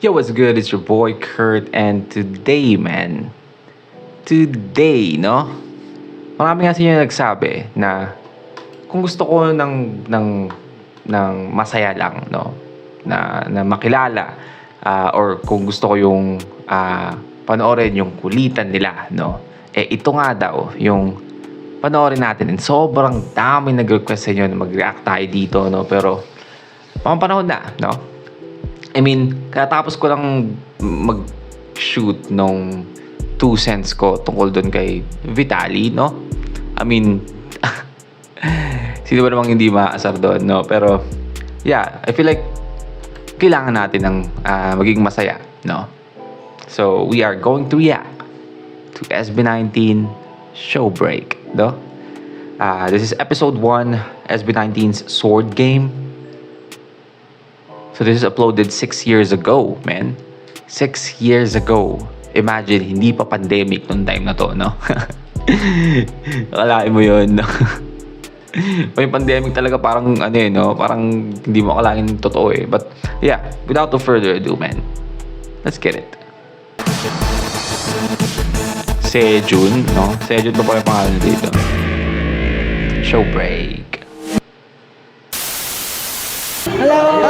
Yo, what's good? It's your boy Kurt, and today, man, no? Marami kasi yung nagsabi na kung gusto ko ng masaya lang, no? Na makilala, or kung gusto ko yung panoorin yung kulitan nila, no? Ito nga daw, yung panoorin natin. And sobrang dami nag-request sa inyo na mag-react tayo dito, no? Pero, panahon na, no? I mean, katapos ko lang mag-shoot nung 2 cents ko tungkol doon kay Vitali, no? I mean, sino ba namang hindi maasar doon, no? Pero, yeah, I feel like kailangan natin ng maging masaya, no? So, we are going to react to SB19 Show Break, no? This is episode 1, SB19's Sword Game. So this is uploaded 6 years ago, man. 6 years ago. Imagine, hindi pa pandemic nung time na to, no? Akalain mo yun, no? May pandemic talaga parang, no? Parang hindi mo akalain totoo eh. But, yeah, without no further ado, man. Let's get it. Sejun, no? Sejun pa yung pangalan dito. Show break. Hello!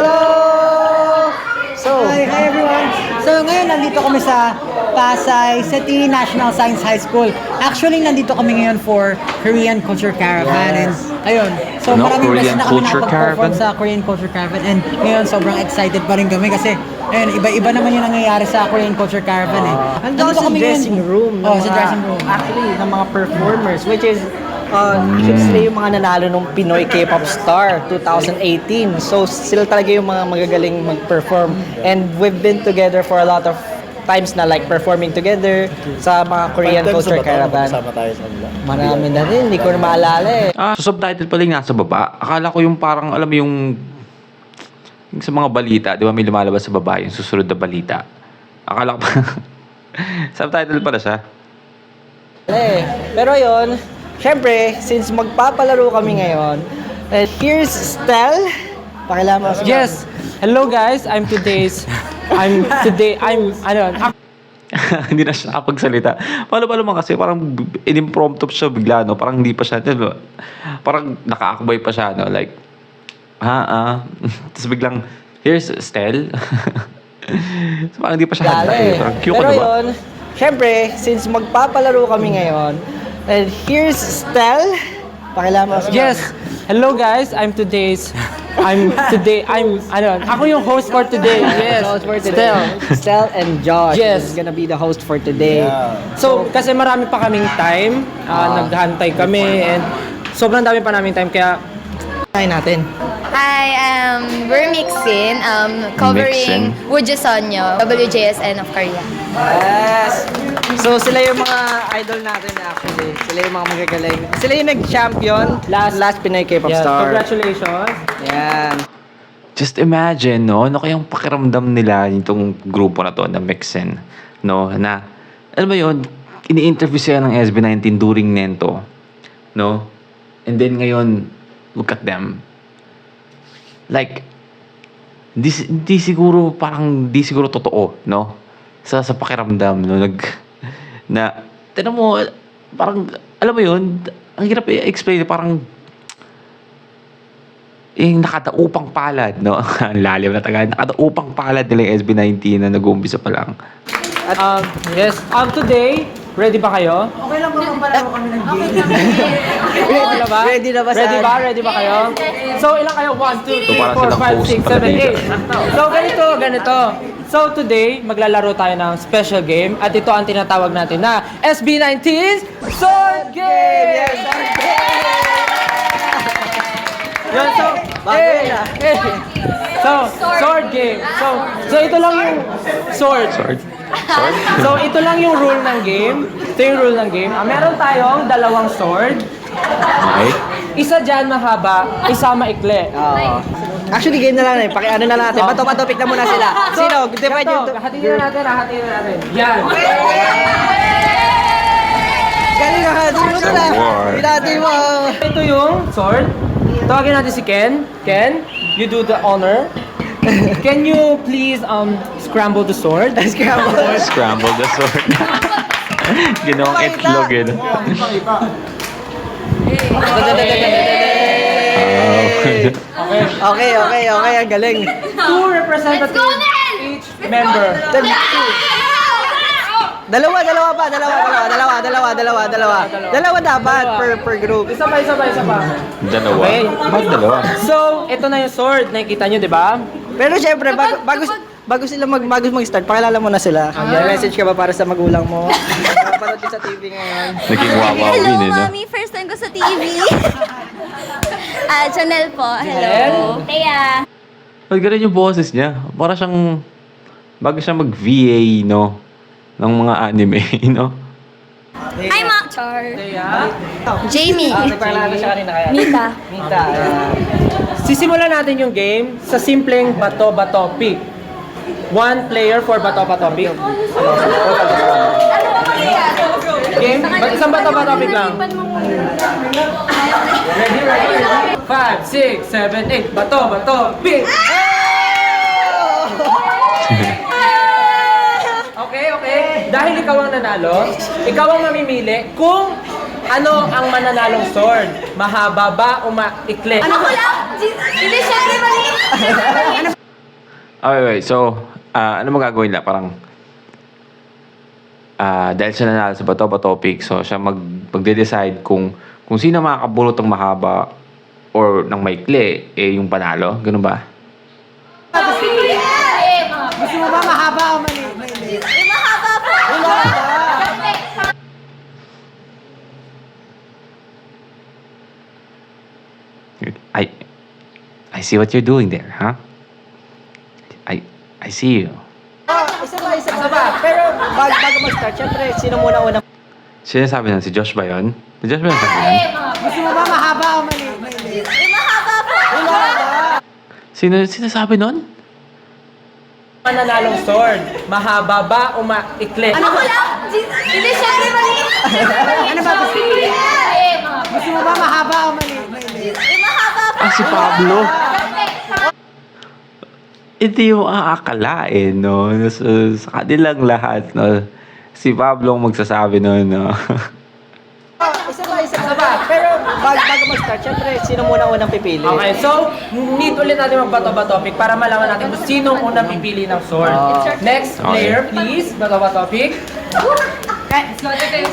Hi everyone! So ngayon nandito kami sa Pasay City National Science High School. Actually nandito kami ngayon for Korean Culture Caravan. And ayun, so No, maraming beses Korean na kami Culture nakapag-perform Caravan? sa Korean Culture Caravan. And ngayon sobrang excited pa rin kami kasi ayun, iba-iba naman yung nangyayari sa Korean Culture Caravan eh. Nandito sa dressing room. Oh, sa dressing room. Actually, ng mga performers, which is, sila yung mga nanalo ng Pinoy K-pop Star 2018. So, sila talaga yung mga magagaling mag-perform. And we've been together for a lot of times na like performing together sa mga Korean Culture Caravan. Kasama tayo sa kanila. Marami na rin, hindi ko na maalala eh. So subtitle pala yung nasa baba. Akala ko yung parang, alam mo yung sa mga balita, di ba may lumalabas sa baba yung susunod na balita. Akala ko pa, subtitle pala siya. Pero yon, syempre, since magpapalaro kami ngayon, here's Stel. Pakilala mo. Yes. Hello guys. I'm Hindi na siya nakapagsalita. Paano naman kasi parang in-impromptu siya bigla, no? Parang hindi pa siya, no? Parang nakaakbay pa siya, no? Like, tapos biglang, here's Stel. So parang hindi pa siya hantay. Parang cute ka Pero na ba? yun, syempre, since magpapalaro kami ngayon, here's Stel. Pakilala mo. Yes. Hello guys. Ako yung host for today. Yes. Host for today. Stel and Josh Yes. is gonna be the host for today. So, kasi marami pa kaming time, naghantay kami and sobrang dami pa namin time kaya Try natin. Hi, we're mixing, covering Mixin? Woojoo Sonyo, WJSN of Korea. Yes! So sila yung mga idol natin actually. Sila yung mga magagaling. Sila yung nag-champion last Pinoy K-pop yeah, Star. congratulations. Yan. Just imagine, no? Ano kayang pakiramdam nila itong grupo na to, na Mixin, no? Na, alam mo yun, ini-interview sila ng SB19 during Nento, no? And then ngayon, look at them. Like, di siguro, parang di siguro totoo, no? Sa pakiramdam, no? Tinan mo, parang, alam mo yun, ang hirap i-explain, parang, yung nakadaupang palad, no? Ang lalim na tagal. Nakadaupang palad nila yung SB19 na nag-uumpisa pa lang. Yes. Today, ready ba kayo? Okay lang ba magpalaro kami ng game? Ready na ba? Ready na ba, Ready San? ba? Ready ba kayo? So, ilang kayo? 1, 2, So, 3, parang 4, silang 5, host 6, pala 7, dito. 8. So, ganito. So, today, maglalaro tayo ng special game at ito ang tinatawag natin na SB19's Sword Game! Yes, Sword Game! Yun, so, So, sword game. So ito lang yung sword. Sword? So, ito lang yung rule ng game. Ito yung rule ng game. Meron tayong 2 sword. Okay. Isa dyan mahaba, isa maikli. Oo. Actually, game na lang eh. Pakiano na natin. Bato-bato, pick na muna sila. Sino? Divide yung... Hatiin na natin. Yan. Galing ka, di mo na. Pinati mo. Ito yung sword. Tawagin natin si Ken. Ken, you do the honor. Can you please scramble the sword? Scramble the sword. Ginawang itlog yun. Okay, ang galing. Two representatives each member. Dalawa dapat per group. Isa pa. Dalawa. Okay. Bakit dalawa? So, ito na yung sword. Nakikita nyo, di ba? Pero syempre, bago sila mag-start, pakilala mo na sila. May message ka ba para sa magulang mo? Napanood ka sa TV ngayon. Naging wawawin Hello, eh, no? Mommy. First time ko sa TV. Janelle po. Hello. Janelle? Thea. Ba't ganun yung boses niya? Para siyang, bago siya mag-VA, no? Ng mga anime, no? Hi, Ma. Char. Thea. Jamie. Nagpakilala siya kanina kaya. Nita. Mita. Sisimulan natin yung game sa simpleng bato-bato pick. One player for bato-bato pick. Game? Isang bato-bato pick lang. Ready? 5, 6, 7, 8. Bato-bato pick! Okay. Dahil ikaw ang nanalo, ikaw ang mamimili kung ano ang mananalong sword. Mahaba ba o maikli? Ako lang. Hindi, syempre mali. Okay. So, ano magagawin nila? Parang, dahil siya nanalo sa bato-bato pick, so siya magde-decide kung sino makakabulot ng mahaba or ng maikli, eh yung panalo. Ganun ba? Gusto mo ba mahaba o mali? Mahaba po. I see what you're doing there, huh? I see you. Isa pa. Pero bago mag-start, syempre, sino muna una? Sino sabi nun? Si Josh ba yun? Si Josh ba yun sabi nun? Gusto mo ba mahaba o mali? Mahaba po. Sino sabi nun? Mananalong sword. Mahaba ba o maikli? Ako lang. Hindi, syempre mali. Ano ba gusto mo? Gusto mo ba mahaba o mali? Mahaba po. Si Pablo. Hindi yung aakalain, no? Sa kanilang lahat, no? Si Pablo ang magsasabi nun, no? Isa pa. Pero bago mag-start, syempre, sino muna unang pipili? Okay, so, need ulit natin magbato-bato pick para malaman natin kung sino ang unang pipili ng sword. Next Okay. player, please. Bato-bato pick. 5, 6, 7,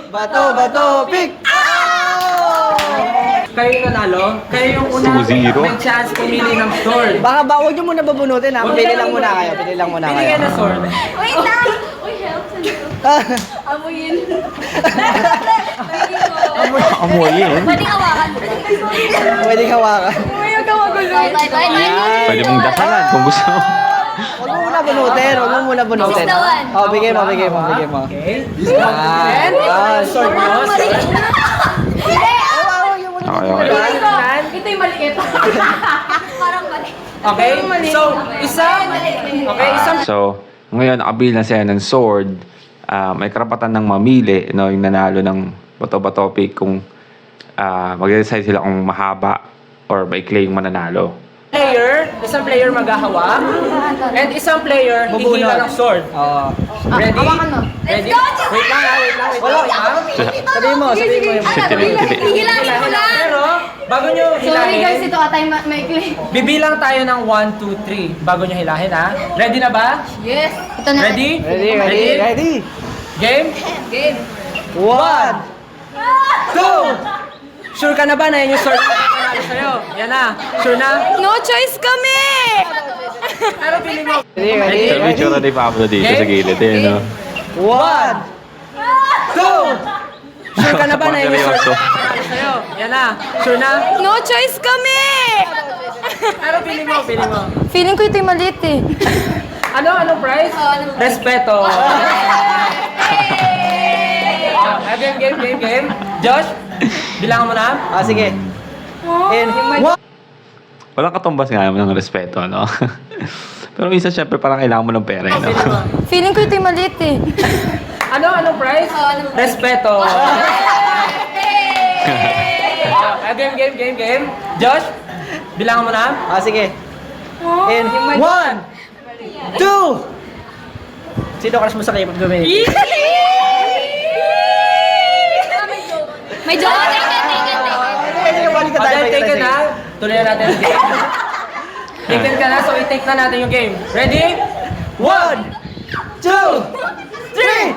8. Bato, pick! Kayo yung nanalo. Kayo yung unang 2-0. may chance pumili ng sword. Baka huwag nyo muna babunutin ha. Pili lang muna kayo. Pili kayo ng sword. Wait lang. Amuyin. Amoyin. Pwedeng hawakan. Pwede hawakan. Wait. Pwede mong dasalan kung gusto mo. Huwag mo muna bunutin. Just the one. Oh, bigay mo. Okay. And, sword nyo. Okay. Ito yung maliit. Parang mali. Okay, so, isang So, ngayon, nakabilang sila ng sword. May karapatan ng mamili, no, yung nanalo ng bato-bato pick kung mag-decide sila kung mahaba or maikli yung mananalo. isang player maghahawak, and isang player hihila ng sword. Oo. Ready? Let's Ready? go! Wait lang. Sabihin mo yung Hihilahin ko lang. Pero, bago nyo Sorry guys, hilahin, ito atay maikli. bibilang tayo ng 1, 2, 3 bago nyo hilahin, ha? Ready na ba? Yes. Ito na. Ready? Ready? Game? Game. 1! 2! Sure ka na ba na yun yung sword na panalo sa'yo? Yan na. Sure na? No choice kami! Pero pili mo. Ready? May tsura ni Pablo dito sa gilid, eh, no? 1! 2! Sure ka na ba na yun yung sword Seryoso. na panalo sa'yo? Yan na. Sure na? No choice kami! Pero pili mo. Feeling ko ito yung maliit eh. Anong prize? Respeto. Game. Josh, bilangan mo na. Sige. And 1! Walang katumbas nga naman ng respeto, no? Pero minsan, syempre, parang kailangan mo ng pera, no? Feeling ko ito yung maliit eh. Anong prize? Respeto. Game. Josh, bilangan mo na. Sige. In 1, 2. Sino crush mo sa K-pop, Dominic? May joke. Sige, balik ka tayo. Taken na. Tuloy na natin ang game. Taken ka na, so i-take na natin yung game. Ready? 1, 2, 3.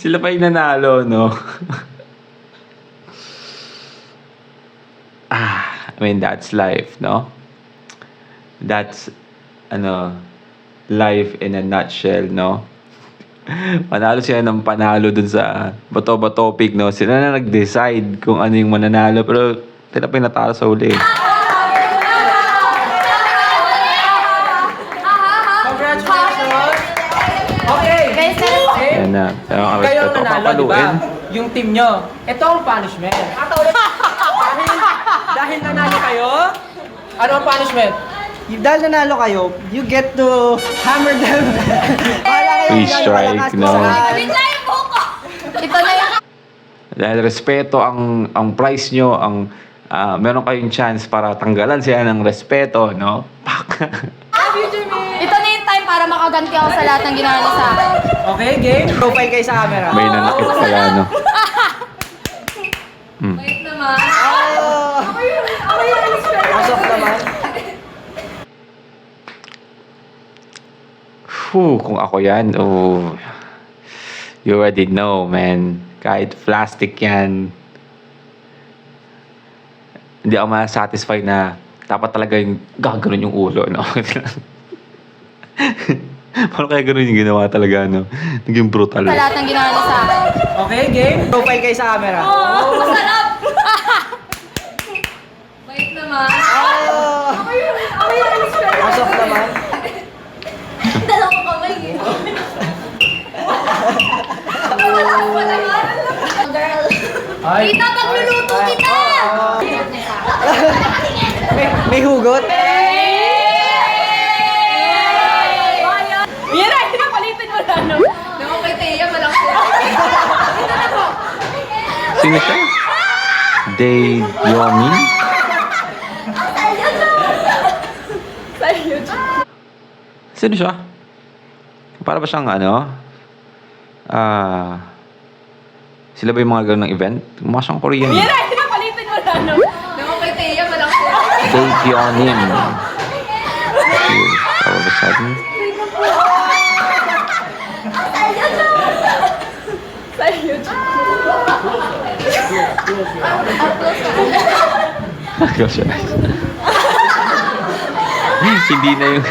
Sila pa yung nanalo, no? I mean, that's life, no? That's, life in a nutshell, no? Panalo sila ng panalo dun sa bato-bato topic, no? Sila na nag-decide kung ano yung mananalo, pero sila pa yung natalo sa uli. Congratulations! Okay! Ayan na. Pero ang Kayo ang respeto, nanalo, di ba? papaluin. Yung team nyo. Ito ang punishment. Dahil nanalo kayo, ano ang punishment? Dahil nanalo kayo, you get to hammer them. Wala kayo Free strike, no? Bigla yung buko. Ito na yung... Dahil respeto ang price nyo, meron kayong chance para tanggalan sila ng respeto, no? Pak! Ito na yung time para makaganti ako sa lahat ng ginawa niyo sa akin. Okay, game? Profile kayo sa camera. May nanakit pala, no? Wait naman. Pasok naman. Kung ako yan, you already know, man. Kahit plastic yan, hindi ako ma-satisfy na dapat talaga yung gaganon yung ulo, no? Paano kaya ganun yung ginawa talaga, no? Naging brutal. Sa lahat ng ginawa niyo sa akin. Okay, game? Profile kayo sa camera. Masarap! Wait naman. Pasok naman. Dalawang kamay eh. Girl. Ay. Tita, pagluluto kita! May hugot. Yan na, pinapalitan mo na, no? Naman kay Teya, walang sila. Sino siya? Day Yomin? Sino siya? Para ba siyang sila ba yung mga ganun ng event? Mukha siyang Korean. Yan na, pinapalitan mo na, no? Naman kay Teya, walang sila. Day Yomin. All of a sudden. Close your eyes. Hindi na yung...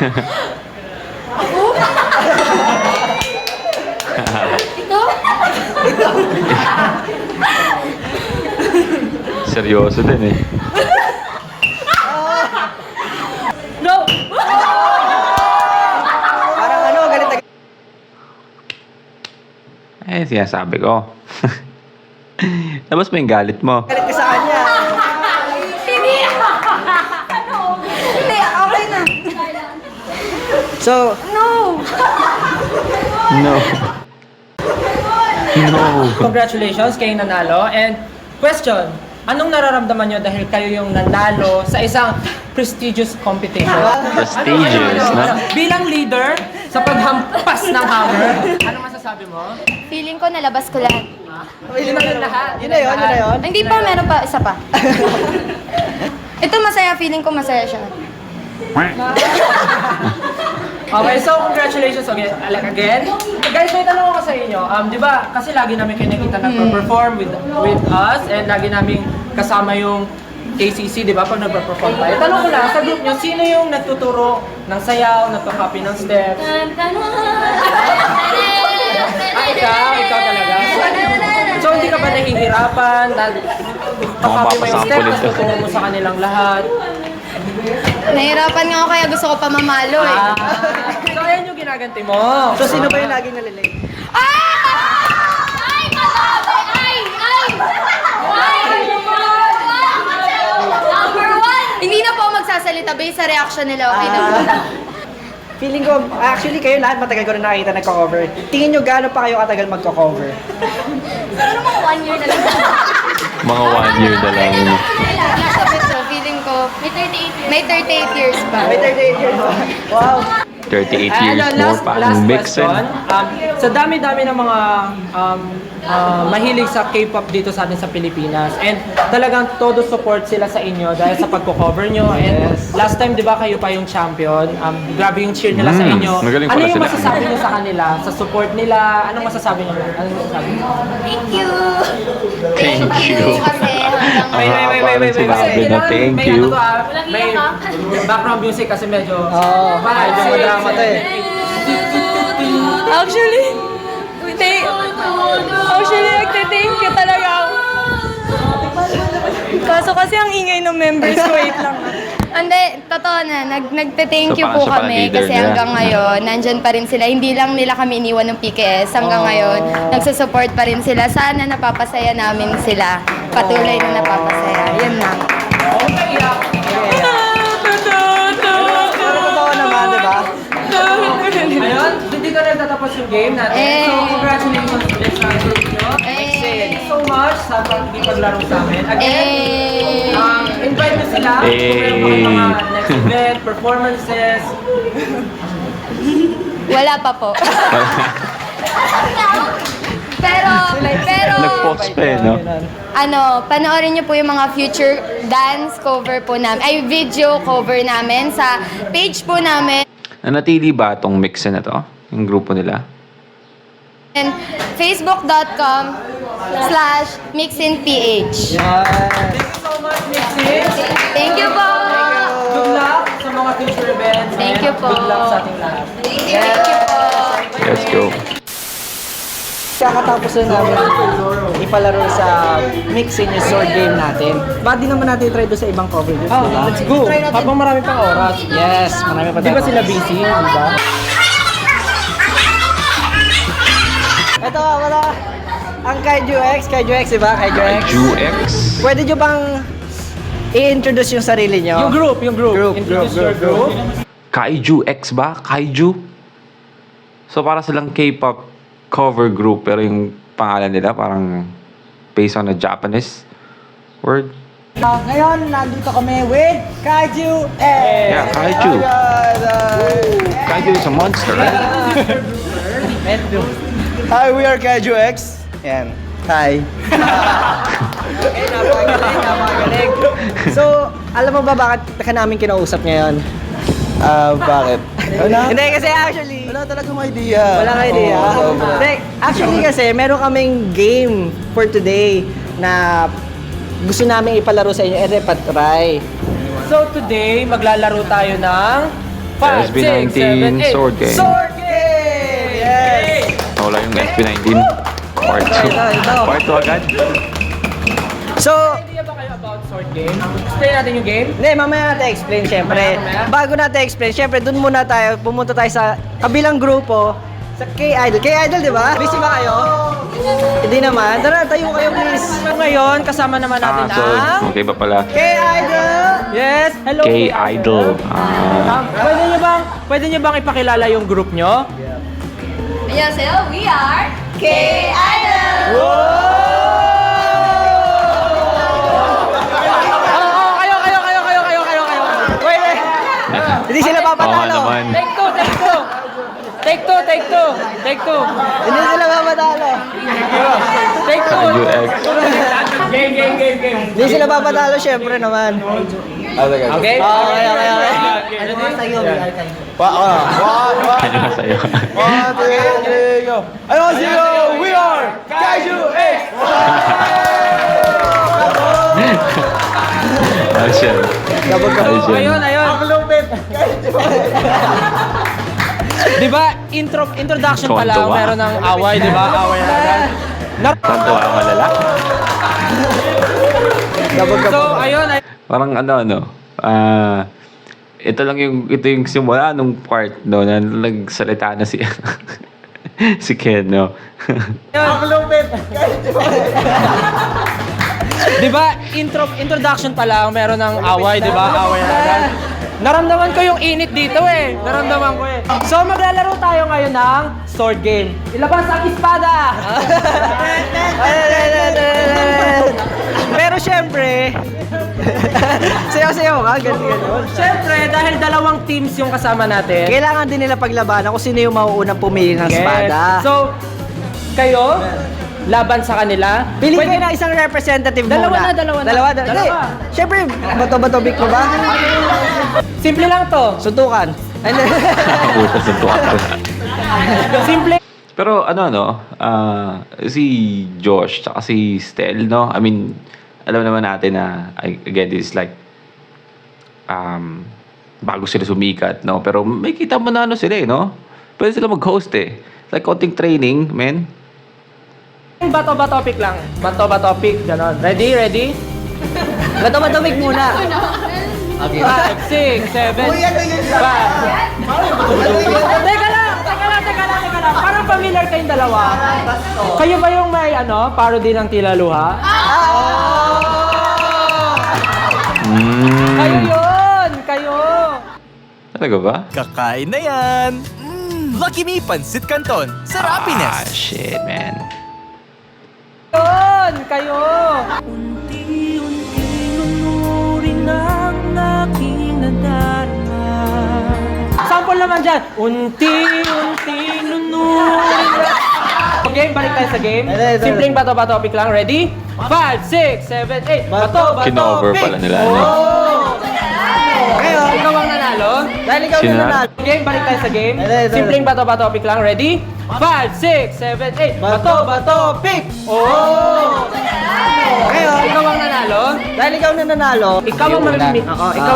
Ito? Seryoso din eh. No! Parang galit na Sinasabi ko. Labas mo yung galit mo. galit ka sa kanya. Hindi! Hindi, okay na. So, No! No. No. Congratulations kayo nanalo. And question, anong nararamdaman nyo dahil kayo yung nanalo sa isang prestigious competition? Prestigious, no? Bilang leader sa paghampas ng hammer, ano masasabi mo? Feeling ko nalabas ko lahat. Yun na yun lahat. yun na yun. Hindi pa, meron pa, isa pa. Ito masaya, feeling ko masaya siya. Okay, so congratulations again. Guys, may tanong ako sa inyo. Di ba, kasi lagi namin kayo nakita nagpa-perform with us and lagi namin kasama yung KCC, di ba, pag nagpa-perform tayo. Tanong ko lang, sa group nyo, sino yung nagtuturo ng sayaw, nagpa-copy ng steps? Ikaw talaga. So, hindi ka ba nahihirapan? Kakopy mo yung steps, tapos tuturo mo sa kanilang lahat. Nahirapan nga ako kaya gusto ko pa mamalo eh. So, ayan yung ginaganti mo. So, sino ba yung laging nalilate? Ay! Katabi! Ay! Number one! Hindi na po ako magsasalita based sa reaction nila. Okay na po. feeling ko, actually kayo lahat matagal ko na nakita nagko-cover. Tingin nyo gaano pa kayo katagal magko-cover? Siguro mga 1 year na lang. Mga 1 year na lang. Nasa Petro, feeling ko, may 38 years pa. May 38 years pa. Wow. 38 years more pa ang Mixin. question. Sa dami-dami ng mga mahilig sa K-pop dito sa atin sa Pilipinas. And talagang todo support sila sa inyo dahil sa pagko-cover nyo. And last time, di ba, kayo pa yung champion. Grabe yung cheer nila sa inyo. Magaling Ano pala yung sila. masasabi nyo sa kanila? Sa support nila? Anong masasabi nyo? Anong masasabi nyo? Thank you! Thank you. Kasi hanggang Parang sinabi na thank may you. Ano to, may background music kasi medyo... Oo, medyo madrama to eh. Actually, nagte-thank you talaga ako. Kaso kasi ang ingay ng members ko, wait lang. Hindi, totoo na. Nagte-thank So, you parang po siya pa kami leader kasi nila. hanggang ngayon, nandyan pa rin sila. Hindi lang nila kami iniwan ng PKS. Hanggang ngayon, nagsusupport pa rin sila. Sana napapasaya namin sila. Patuloy na napapasaya. Yun lang. Pero totoo naman, di ba? Ayun, dito na tatapos yung game natin. Eh. So, congratulations ulit sa group nyo. Eh. Thank you so much sa paglaro sa amin. Again, Eh, invite mo sila. Eh. Kung meron pa kayong mga next event, performances. wala pa po. pero, Nag-post pa eh, no? panoorin niyo po yung mga future dance cover po namin, ay video cover namin sa page po namin. Nanatili ba itong Mixin na to? Yung grupo nila? And facebook.com/mixinph. Thank you so much, Mixin. Thank you po. Good luck sa mga future events. Thank and you po. Good luck sa ating lahat. Thank you po. Let's go. Kakatapos na namin ipalaro sa Mixin yung sword game natin. Bakit di naman natin try doon sa ibang cover games, Oh, di ba? let's go. Habang marami pang oras. Yes, marami pa Di ba tayo. sila busy? Di ba? Ito, wala. Ang Kaiju X, di ba? Kaiju X. Kaiju X. Pwede nyo bang i-introduce yung sarili nyo? Yung group. Introduce your group. Kaiju X ba? Kaiju? So para silang K-pop cover group pero yung pangalan nila parang based on a Japanese word. Ngayon, nandito kami with Kaiju X! Yeah, Kaiju. Kaiju is a monster, right? Hi, we are Kaiju X. Yan. Hi. Okay, napakagaling. So, alam mo ba bakit ka namin kinausap ngayon? Bakit? Wala? Hindi, kasi actually, Wala talagang idea. walang idea. Oo, Hindi, actually kasi, meron kaming game for today na gusto namin ipalaro sa inyo, patry. So today, maglalaro tayo ng 5, 6, 7, 8. Sword game. Sword game! Yes! Wala yung SB19. Part 2. Ito. Part 2 agad. So, Idea ba kayo about sword game? Explain natin yung game. hindi, mamaya natin explain syempre. Mamaya? Bago natin explain, syempre, dun muna tayo, pumunta tayo sa kabilang grupo, sa K-Idol. K-Idol, di ba? Busy ba kayo? Hindi naman. Tara, tayo kayo, please. So ngayon, kasama naman natin So, ang... okay ba pala? K-Idol! Yes, hello. K-Idol. Pwede nyo bang ipakilala yung group nyo? Yes, we are K-Idol! Kayo. Wait. Hindi sila Oo nga papatalo. naman. Take two. Hindi sila papatalo. Take two. Kaiju X. Game. Hindi sila papatalo, syempre naman. Okay. Okay? Okay. Ano Kanya na sa'yo. 1, 2, 3, go. 안녕하세요. We are Kaiju X. Asyan. Ayun. Ang lupit. 'Di Di ba, introduction pa lang, meron ng away, di ba? Away na agad. Tuwan-tuwa. Gabog-gabog. Napakagaling, napakagaling. Di ba, intro, introduction pa lang, meron ng away. Di ba? Away na agad. Di ba, Tuwan-tuwa ang malala. so, ayun. Parang ito yung simula nung part no na nagsalita na si si Ken no. Ang lupit. Di ba, introduction pa lang, meron ng away, di ba? Away na agad. Naramdaman ko yung init dito eh. Naramdaman ko eh. So maglalaro tayo ngayon ng sword game. Ilabas ang espada! Pero syempre, sayaw-sayaw ka, ganun. Siyempre, dahil dalawang teams yung kasama natin. Kailangan din nila paglabanan kung sino yung mauunang pumili ng Yes. espada. So, kayo, laban sa kanila. Pili Pwede- kayo ng isang representative Dalawa muna. na, dalawa na. Dalawa. Dalawa. Hindi. Siyempre, bato-bato big mo ba? Simple lang to. Suntukan. And then, Puta sa tuwa ko. Simple. Pero si Josh tsaka si Stel, no? I mean, alam naman natin na, again, this is like, bago sila sumikat, no? Pero may kita mo na ano sila eh, no? Pwede sila mag-host eh. Like, konting training, men. Bato-bato topic lang. Bato-bato topic, ganon. Ready? bato-bato big muna. 5, 6, 7, 5. Teka lang. Parang familiar kayong dalawa. Kayo ba yung may parody ng Tila Luha? Kayo yun! Kayo! Talaga ba? Kakain na yan! Lucky Me Pansit Canton sa Happiness! Shit, man. Yun! Kayo! Sample naman dyan. Unti-unti nunurin na. Okay, balik tayo sa game. Simpleng bato-bato topic lang. Ready? 5, 6, 7, 8. Bato-bato Kinover pala nila, ano? Ngayon, ikaw ang nanalo. Dahil ikaw Sino na na? nanalo. Okay, balik tayo sa game. Simpleng bato-bato topic lang. Ready? 5, 6, 7, 8. Bato-bato pick! Oh! Ngayon, ikaw ang nanalo. Dahil ikaw na nanalo. Ikaw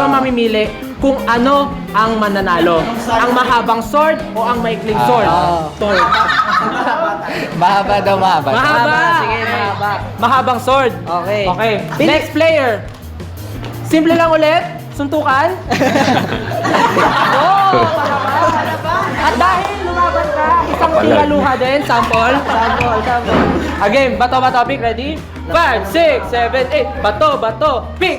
ang mamimili kung ano ang mananalo. Ang mahabang sword o ang maikling sword? Sword. Mahaba daw, mahaba. Mahaba. Sige, mahaba. Mahabang sword. Okay. Okay. Next player. Simple lang ulit. Suntukan. Oh, at dahil lumaban ka, isang tinaluha din. Sample. Again, bato-bato pick. Ready? 5, 6, 7, 8. Bato-bato pick.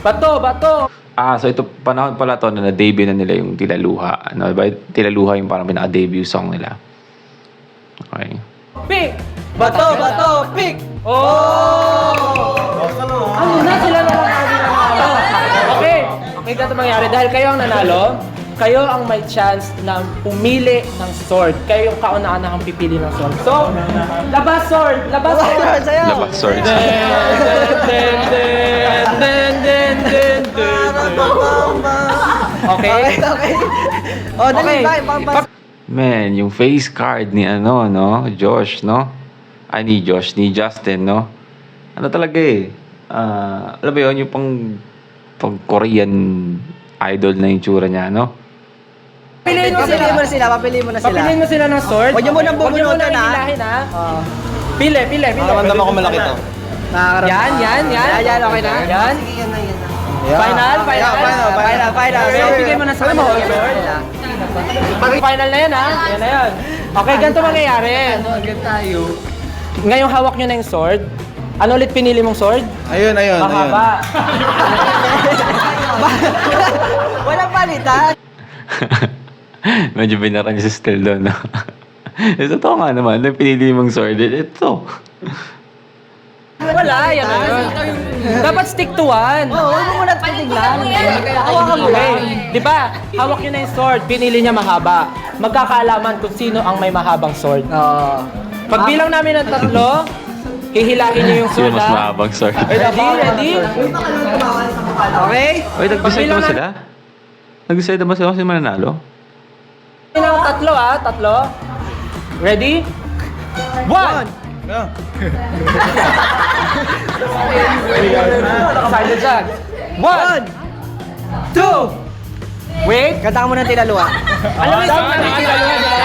Bato-bato. So ito, panahon pala to na na-debut na nila yung Tilaluha. Ano, ba? Tilaluha yung parang pinaka-debut song nila. Okay. Pick. Bato, pick! Oh! Ano na sila na lang ang nanalo? Okay. Okay, ganito mangyari. Dahil kayo ang nanalo, kayo ang may chance na pumili ng sword. Kayo yung kauna-unahang pipili ng sword. So, labas sword! Labas sword! Labas, sorry. Okay? Okay. O, dali, Okay. Man, yung face card ni Josh, no? Ay, ni Justin, no? Ano talaga eh. Alam mo yun, yung pang Korean idol na yung tsura niya, no? Papiliin mo sila. Papiliin mo na sila. Papiliin mo sila ng sword. Huwag niyo munang Huwag niyo bubunutan, munang ha? hilahin, ha? Pili. Naman ako malaki to. Yan. Yan, okay na? Yan. Final. Okay, bigay mo na sa kanya. Final na yan, ha? Yan na yan. Okay, ganito mangyayari. Ngayong hawak nyo na yung sword. Ano ulit pinili mong sword? Ayun. Mahaba. Walang palitan. Medyo binara niya si Stel doon, no? Totoo nga naman, yung pinili mong sword, ito. Wala, yan na yun. Dapat stick to one. Oo, huwag mo muna titignan. Hawakan mo Okay, lang. di ba? Hawak nyo na yung sword, pinili niya mahaba. Magkakaalaman kung sino ang may mahabang sword. Oo. Pagbilang namin ng 3, hihilahin niyo yung Sino sword, mas ha? mahabang sword? Ready? Okay? Oy, nag-decide Pagbilang naman sila? Nag-decide naman sila kasi mananalo? Bilang 3, ha? 3. Ready? 1! Excited dyan. 1, 2, wait. Kanta ka muna ng Tilaluha. Alam mo yung song na tinaluhan nila?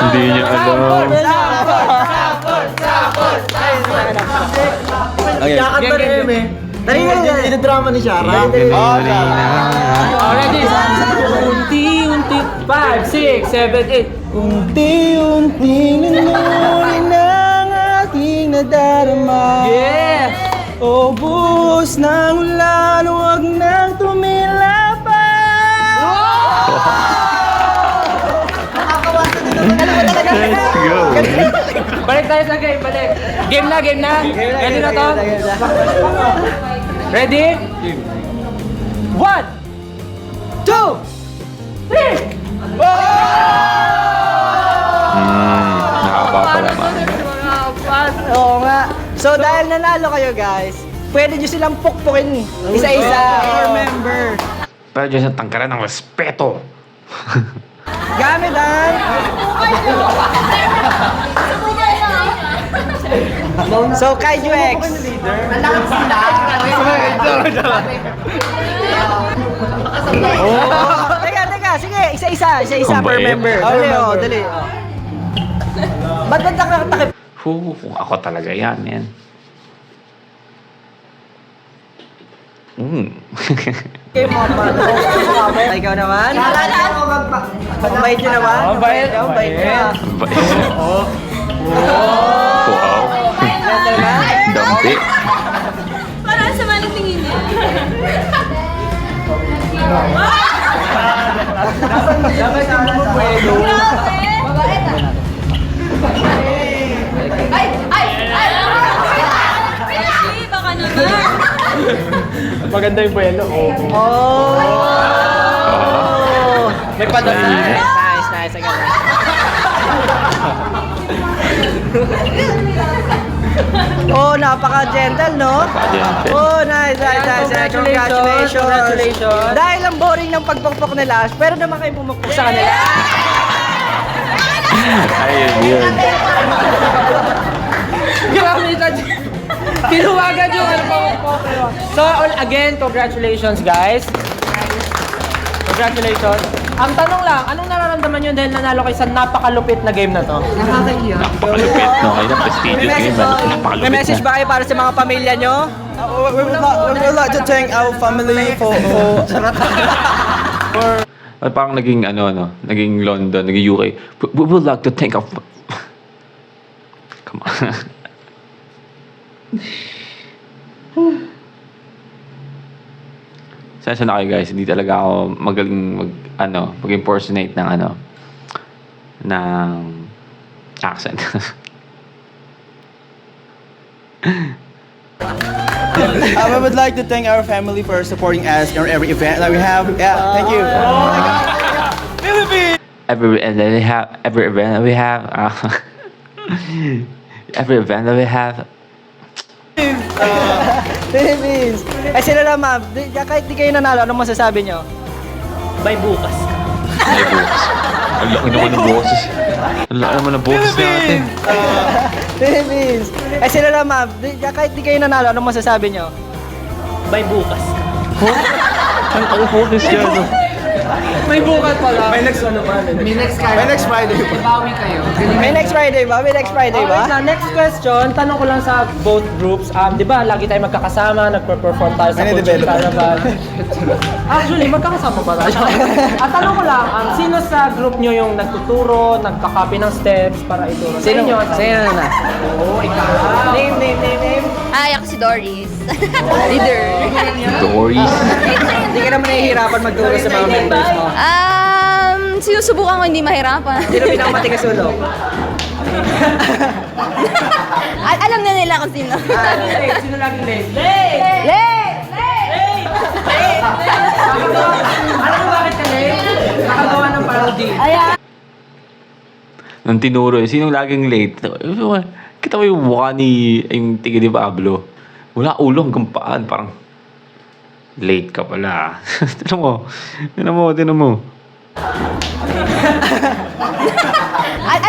Hindi niya alam. Kakanta na yun eh. Dali na yun. Dinadrama ni Shara. Ready? Unti-unti. 5, 6, 7, 8. Unti-unti nanunin ang aking nadarama. Yes! O buhos ng ulan, huwag nang tumila Let's go. Balik tayo sa game, balik. Game na, game na. Ready na to? Ready? 1, 2, 3! Nakaba pa naman. Oo nga. So dahil nanalo kayo guys, pwede nyo silang pukpukin isa-isa. Remember. Pero dyan sa tangkaran ng respeto. Gamit ang... So, Kaiju X. Teka, sige, isa-isa Ang per bait. member. Dali, dali. Ba't takip? Kung ako talaga yan, yan. Okay, mama. Ikaw naman? Ang bait nyo naman? Ang bait. Ang bait nyo. Wow. Ganito na? Dampi. Parang sa maling tingin niya. Dapat yung bumubuelo. Ay! Ay, baka naman. Maganda yung buelo. Oh! May padala. Nice. Agad. Oh, napaka-gentle, no? Napaka-gentle. Oh, nice. Congratulations. Dahil ang boring ng pagpukpok nila, pero naman kayo pumukpok sa kanila. Ayun, yun. Grabe nito. Pinuwagan yung ano po. So, again, congratulations guys. Congratulations. Ang tanong lang, anong nararamdaman nyo dahil nanalo kayo sa napakalupit na game na to? Napakalupit, no? Kayo na prestigious game. Napakalupit May message na. ba kayo para sa mga pamilya nyo? We would like to thank our family for At parang naging naging London, naging UK. We would like to thank our... Come on. Sensya na kayo guys, hindi talaga ako magaling mag-impersonate ng accent. we would like to thank our family for supporting us in every event that we have. Yeah, thank you. every event that we have, every event that we have. Philippines. Sila naman, kahit di kayo nanalo, anong masasabi nyo? By bukas. May boses. Ang laki naman ng boses. Ang laki naman ng boses natin. Philippines. Sila naman, kahit di kayo nanalo, anong masasabi nyo? By bukas. Ang boses dyan. May bukas pala. May next Friday. May next Friday ba? Wait lang, next question, tanong ko lang sa both groups. Di ba, lagi tayo magkakasama, nagpe-perform tayo sa May Culture na-develop. Carnival. Actually, magkakasama ba tayo? Tanong ko lang, sino sa group nyo yung nagtuturo, nagkakopy ng steps para ituro sa inyo? Sino na? Oo, ikaw. Name. Ay, ako si Doris. Leader. Doris. Hindi ka naman nahihirapan magturo sa mga members mo. Sinusubukan ko hindi mahirapan. Sino pinakamatigas ulo? Alam na nila kung sino. Sino laging late? Alam mo bakit ka late? Nakagawa ng parody. Ayan. Nung tinuro, sinong laging late? Kita mo yung mukha yung tiga ni Pablo. Wala ulo hanggang paan. Parang, late ka pala. Tinan mo.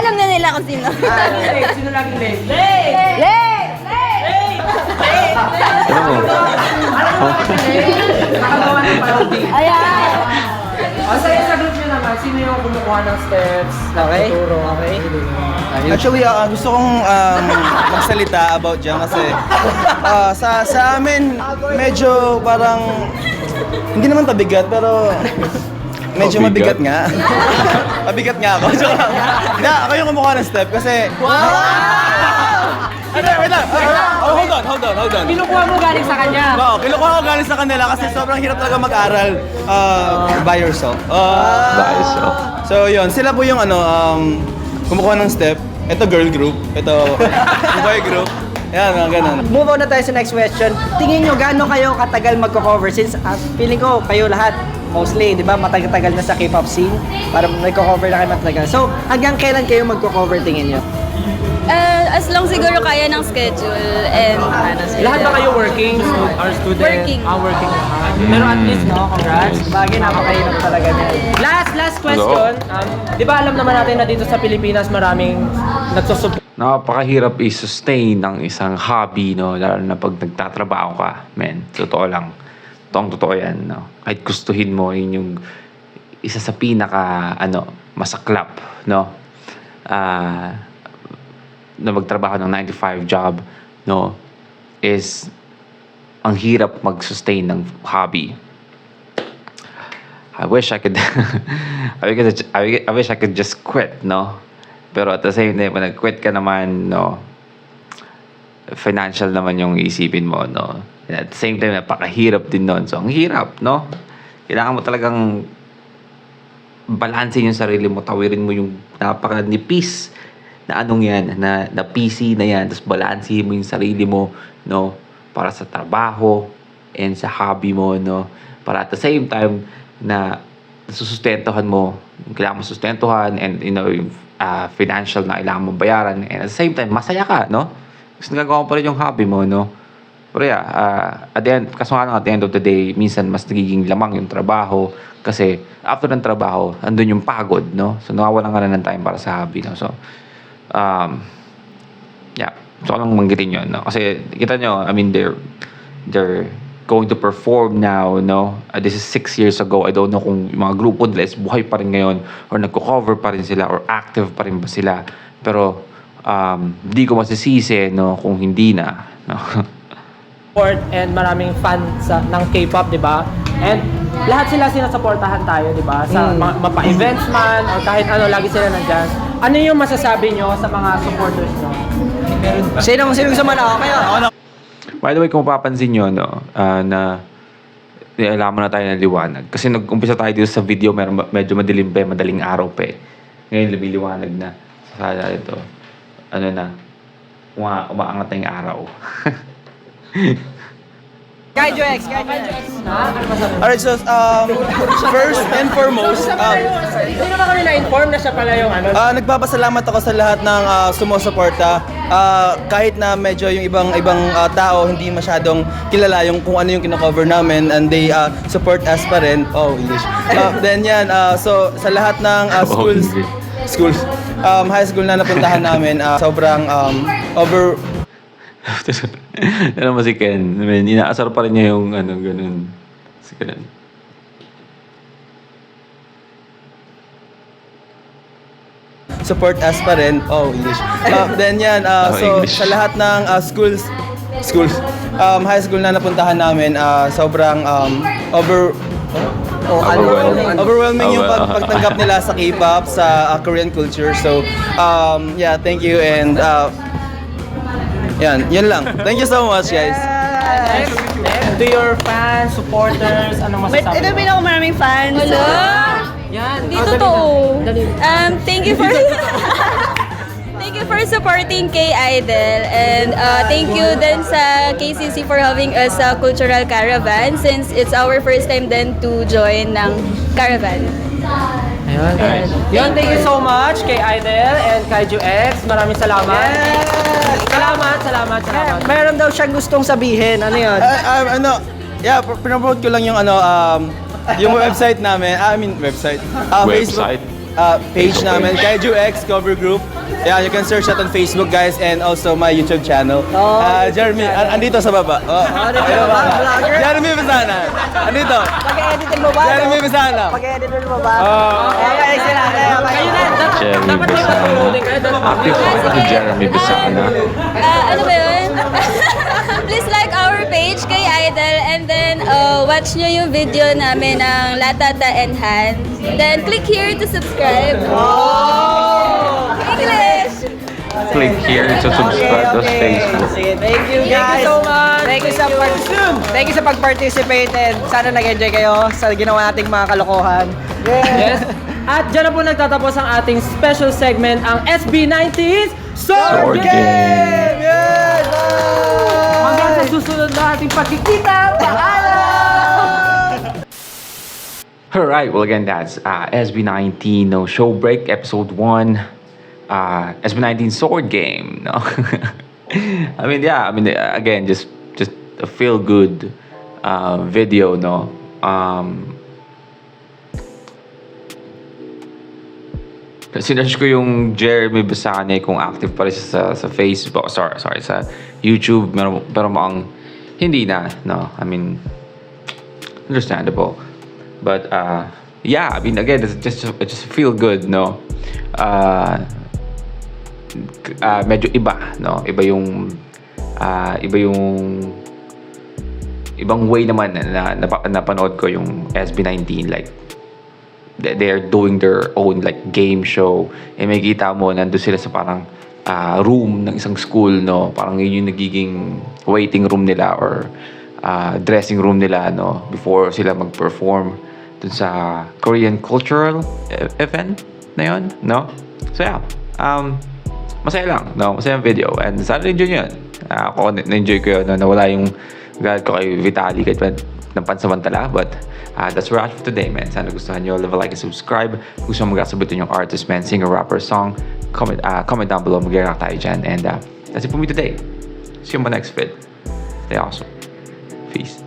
Alam na nila kung sino. Sino laging late? Tinan mo. Alam mo bakit ka late? Nakagawa ng parody. Ayan. Sa group nyo naman, sino yung kumukuha ng steps? Okay. Tuturo, okay? Actually, gusto kong magsalita about dyan kasi sa amin, medyo parang, hindi naman pabigat, pero medyo mabigat nga. Mabigat nga ako. Joke lang. Hindi, ako yung kumukuha ng step kasi... Wait lang. Hold on. Kinukuha mo galing sa kanya. Oo, kinukuha ko galing sa kanila kasi sobrang hirap talaga mag-aral by yourself. Dahil so. So yun, sila po yung kumukuha ng step. Ito girl group, ito boy group. Yan, mga ganun. Move on na tayo sa next question. Tingin nyo, gaano kayo katagal magko-cover? Since feeling ko, kayo lahat, mostly, di ba, matagal-tagal na sa K-pop scene. Para nagko-cover na kayo matagal. So, hanggang kailan kayo magko-cover tingin nyo? As long siguro kaya ng schedule and Lahat ba kayo working? Or student? Working. Working lahat. Pero at least, no, congrats. Bagay, napakahirap talaga niya. Last question. Di ba alam naman natin na dito sa Pilipinas maraming nagsusupport Napakahirap i-sustain ng isang hobby, no? Lalo na pag nagtatrabaho ka, men. Totoo lang. Totoo yan, no? Kahit gustuhin mo, yun yung isa sa pinaka, masaklap, no? Na magtrabaho ng 9 to 5 job, no? Is ang hirap mag-sustain ng hobby. I wish I could I wish I could just quit, no? Pero at the same time, pag nag-quit ka naman, no, financial naman yung isipin mo, no? And at the same time, napakahirap din nun. So, ang hirap, no? Kailangan mo talagang balansin yung sarili mo, tawirin mo yung napaka-nipis na anong yan, na PC na yan, tapos balansin mo yung sarili mo, no? Para sa trabaho and sa hobby mo, no? Para at the same time, na susustentuhan mo, yung kailangan mo sustentuhan, and, you know, yung financial na kailangan mong bayaran, and at the same time, masaya ka, no? Kasi nagagawa mo pa rin yung hobby mo, no? Pero yeah, at the end of the day, minsan mas nagiging lamang yung trabaho, kasi after ng trabaho, andun yung pagod, no? So, nawawalan ka na ng time para sa hobby, no? So, yeah. So, anong manggitin yun, no? Kasi, kita nyo, I mean, they're going to perform now, no? This is 6 years ago. I don't know kung yung mga grupo nila is buhay pa rin ngayon, or nagko-cover pa rin sila, or active pa rin ba sila. Pero, hindi ko masisisi, no? Kung hindi na, no? and maraming fans ng K-pop, di ba? And lahat sila sinasuportahan tayo, di ba? Sa mapa-events man, or kahit ano, lagi sila nandyan. Ano yung masasabi nyo sa mga supporters nyo? Sinong sumana? Okay, By the way, kung mapapansin nyo, no, na nialaman na tayo ng liwanag. Kasi nag-umpisa tayo dito sa video, medyo madilim pa, madaling araw pa eh. Ngayon, lumiliwanag na. Sa sala ito, umaangat na yung araw. Kaijo X. Alright, so first and foremost, Hindi naman kami na-inform na siya pala yung ano. nagpapasalamat ako sa lahat ng sumusuporta. Kahit na medyo yung ibang tao hindi masyadong kilala yung kung ano yung kino-cover namin, and they support us pa rin. Oh, English. Then yan, so sa lahat ng schools, high school na napuntahan namin, sobrang Alam mo si Ken, I mean, inaasar pa rin niya yung ganun. Si Ken. support us pa rin. Oh, English. Then yan, so English. sa lahat ng schools, high school na napuntahan namin, sobrang overwhelming yung pagtanggap nila sa K-pop, sa Korean culture. So, yeah, thank you, and yun lang. Thank you so much, guys. Next, to your fans, supporters, anong masasabi Ito mo? ako maraming fans. Yan. Hindi totoo. Dali. Thank you for Thank you for supporting K-Idol, and thank you din sa KCC for having us sa Cultural Caravan, since it's our first time din to join ng Caravan. Ayun. Yun, thank you so much kay Idol and kay X. Maraming salamat. Salamat. Meron daw siyang gustong sabihin. Ano yun? Pinopromote ko lang yung yung website namin. Website? Facebook, page namin, Kaiju X Cover Group. Yeah, you can search that on Facebook, guys, and also my YouTube channel. Jeremy, andito sa baba. Vlogger? Jeremy Besana. Andito. Pag-editin mo ba? Jeremy Besana. Pag-editin mo ba? Okay, sila. Kayo na, Jeremy dapat may Bisana. patulungin kayo. Active pa si Jeremy Bisana. Ano ba yun? Please like our page kay Idol, and then watch nyo yung video namin ng Latata Enhance. Then click here to subscribe. English! Click here to subscribe to Facebook. Sige, thank you guys. Thank you so much. Thank you sa pag-participate, and sana nag-enjoy kayo sa ginawa nating mga kalokohan. Yes. At dyan na po nagtatapos ang ating special segment, ang SB19's Sword Sword Game! Yes! Hanggang sa susunod na ating pagkikita, paalam! Alright, well again, that's SB19 no Show Break Episode 1, SB19 Sword Game. No, I mean, yeah, I mean, again, just a feel good video. No, sinearch ko yung Jeremy Basane kung active pa rin siya sa Facebook, sorry, sa YouTube, pero mukhang hindi na. No, I mean, understandable. But yeah, I mean, again, it's just feel good, no. Medyo iba, no. Iba yung ibang way naman na napanood ko yung SB19, like they're doing their own like game show. May kita mo nandun sila sa parang room ng isang school, no. Parang yun yung nagiging waiting room nila or dressing room nila, no, before sila mag-perform dun sa Korean cultural event na yun, no? So yeah, masaya lang, no? Masayang video, and sana enjoy nyo yun. Ako, na-enjoy ko yun, no? Nawala yung galit ko kay Vitali kahit ng pansamantala, but that's a wrap for today, man. Sana gustuhan nyo, leave a like and subscribe. Kung gusto mo magkasabitin yung artist, man, singer, rapper, song, comment down below, mag-react tayo dyan, and that's it for me today. See you on my next vid. Stay awesome. Peace.